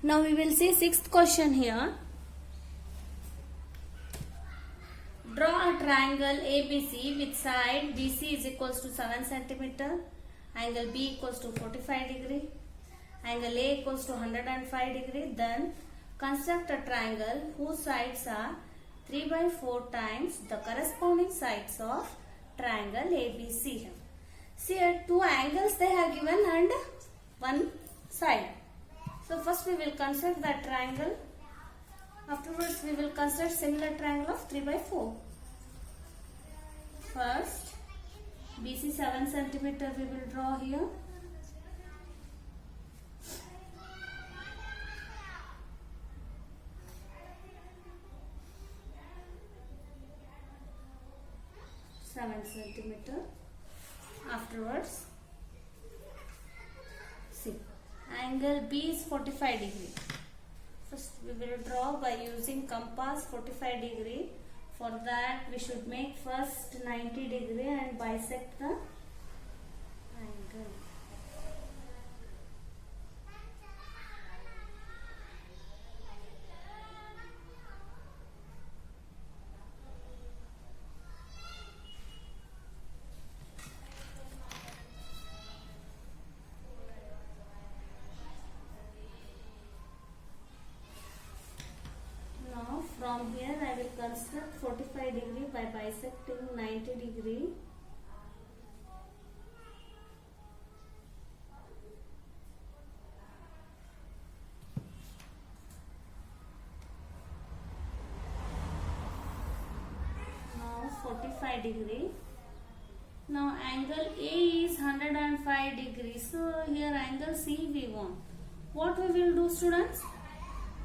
Now we will see sixth question here. Draw a triangle ABC with side BC is equals to 7 cm, angle B equals to 45 degree, angle A equals to 105 degree. Then construct a triangle whose sides are 3 by 4 times the corresponding sides of triangle ABC. See here, two angles they have given and one side. So first we will construct that triangle. Afterwards we will construct similar triangle of 3 by 4. First BC 7 cm we will draw here. Afterwards, see, angle B is 45 degree. First we will draw by using compass 45 degree. For that we should make first 90 degree and bisect the angle. From here I will construct 45 degree by bisecting 90 degree. Now 45 degree. Now angle A is 105 degrees. So here angle C we want. What we will do, students?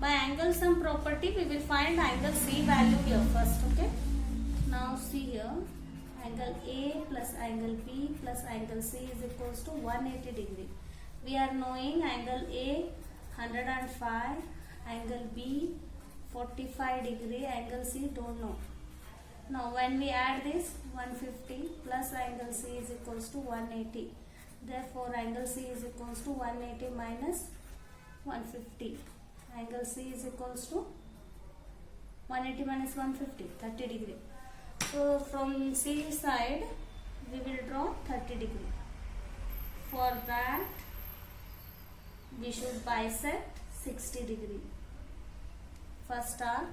By angle sum property we will find angle C value here first, okay. Now see here, angle A plus angle B plus angle C is equals to 180 degree. We are knowing angle A 105, angle B 45 degree, angle C don't know. Now when we add this 150 plus angle C is equals to 180. Therefore angle C is equals to 180 minus 150. Angle C is equals to 180 minus 150, 30 degree. So from C side we will draw 30 degree. For that we should bisect 60 degree. First arc.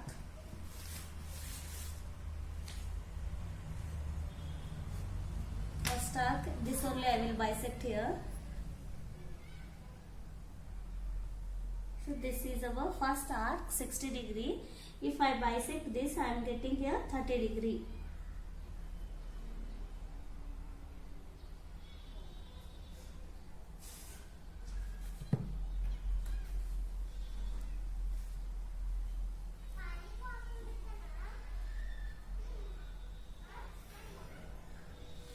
This only I will bisect here. So this is our first arc 60 degree. If I bisect this, I am getting here 30 degree.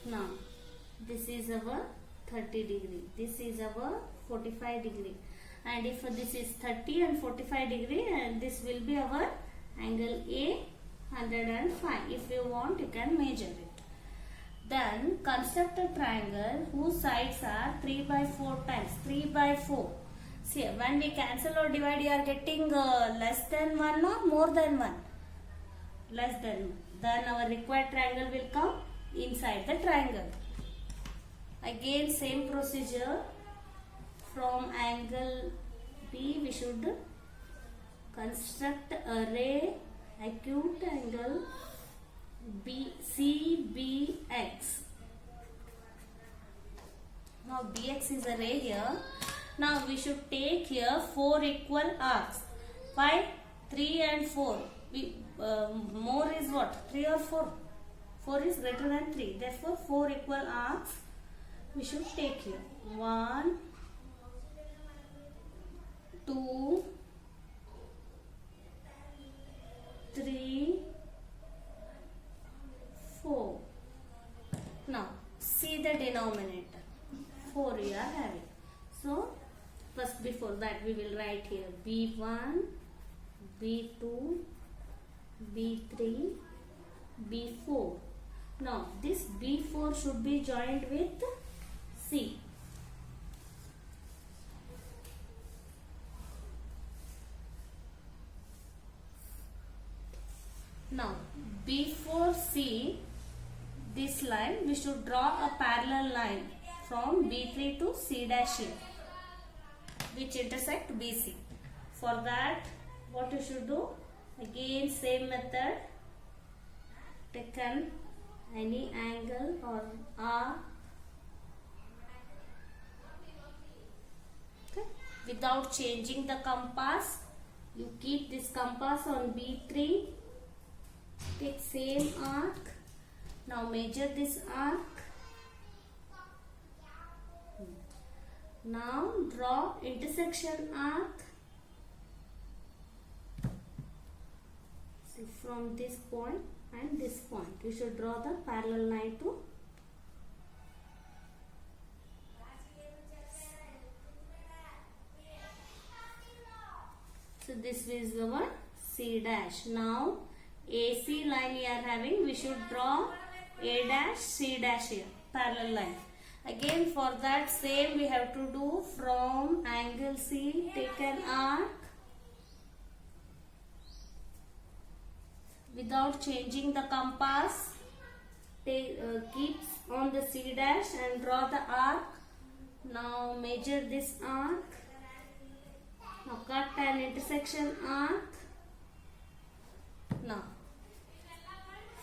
Now this is our 30 degree. This is our 45 degree. And if this is 30 and 45 degree, and this will be our angle A 105. If you want, you can measure it. Then construct a triangle whose sides are 3 by 4 times. 3 by 4. See, when we cancel or divide, you are getting less than 1 or more than 1. Less than 1. Then our required triangle will come inside the triangle. Again same procedure. From angle B we should construct a ray acute angle CBX. Now BX is a ray here. Now we should take here 4 equal arcs. Why? 3 and 4. More is what? 3 or 4? 4 is greater than 3. Therefore 4 equal arcs we should take here. 1, 2, 3, 4. Now see the denominator. 4 we are having. So first before that we will write here B1, B2, B3, B4. Now this B4 should be joined with C. Now before C, this line, we should draw a parallel line from B3 to C dash here, which intersect BC. For that, what you should do? Again same method. Take any angle or arc. Okay. Without changing the compass, you keep this compass on B3. Take same arc. Now measure this arc. Now draw intersection arc. See, from this point and this point, we should draw the parallel line to. So this is our C dash. Now AC line we are having, we should draw A dash C dash here, parallel line. Again for that same we have to do from angle C, take an arc without changing the compass. Keeps on the C dash and draw the arc. Now measure this arc. Now cut an intersection arc. Now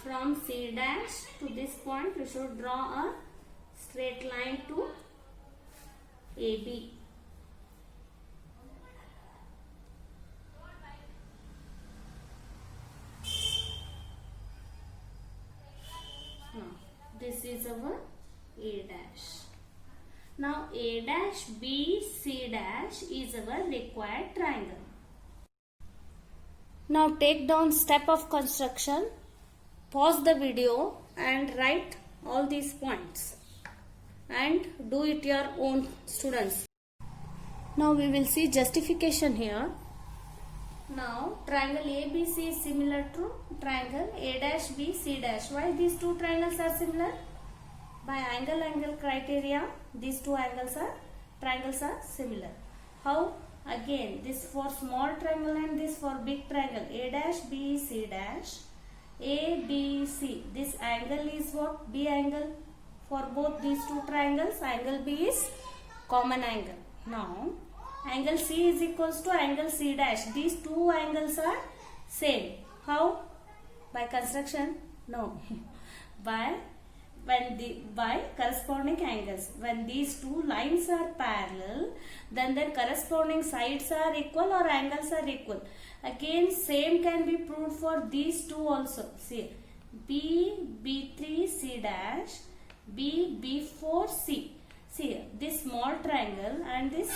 from C dash to this point we should draw a straight line to AB. Now this is our A dash. Now A dash B C dash is our required triangle. Now take down step of construction, pause the video and write all these points and do it your own, students. Now we will see justification here. Now triangle ABC is similar to triangle A dash B C dash. Why these two triangles are similar? By angle criteria, these two triangles are similar. How? Again, this for small triangle and this for big triangle. A dash B C dash. A B C. This angle is what? B angle. For both these two triangles, angle B is common angle. Now angle C is equals to angle C dash. These two angles are same. How? By construction? No. by corresponding angles. When these two lines are parallel, then their corresponding sides are equal or angles are equal. Again same can be proved for these two also. See, B3 C dash, B4 C. See, this small triangle and this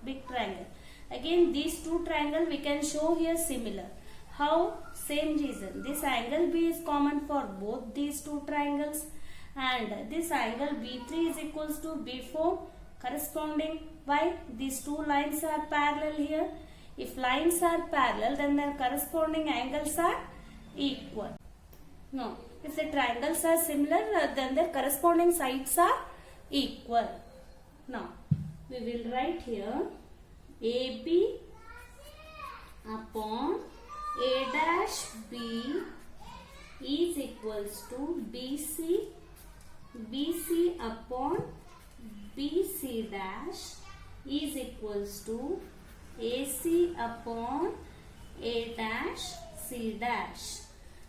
big triangle. Again these two triangles we can show here similar. How? Same reason. This angle B is common for both these two triangles and this angle B3 is equals to B4 corresponding. Why? These two lines are parallel here. If lines are parallel, then their corresponding angles are equal. No. If the triangles are similar, then their corresponding sides are equal. Now, we will write here AB upon A dash B is equals to BC upon BC dash is equals to AC upon A dash C dash.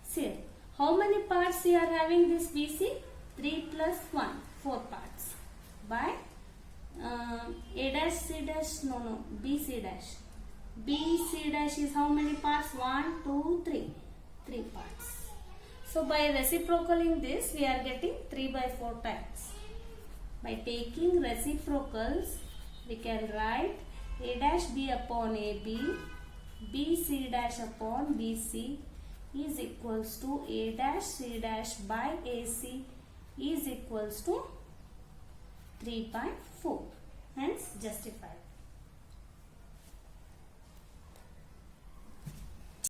See, how many parts we are having this BC? 3 plus 1, 4 parts. By A dash C dash, no, BC dash. BC dash is how many parts? 1, 2, 3. 3 parts. So by reciprocaling this, we are getting 3 by 4 times. By taking reciprocals, we can write A dash B upon AB, BC dash upon BC is equals to A dash C dash by AC is equals to 3 by 4. Hence justified.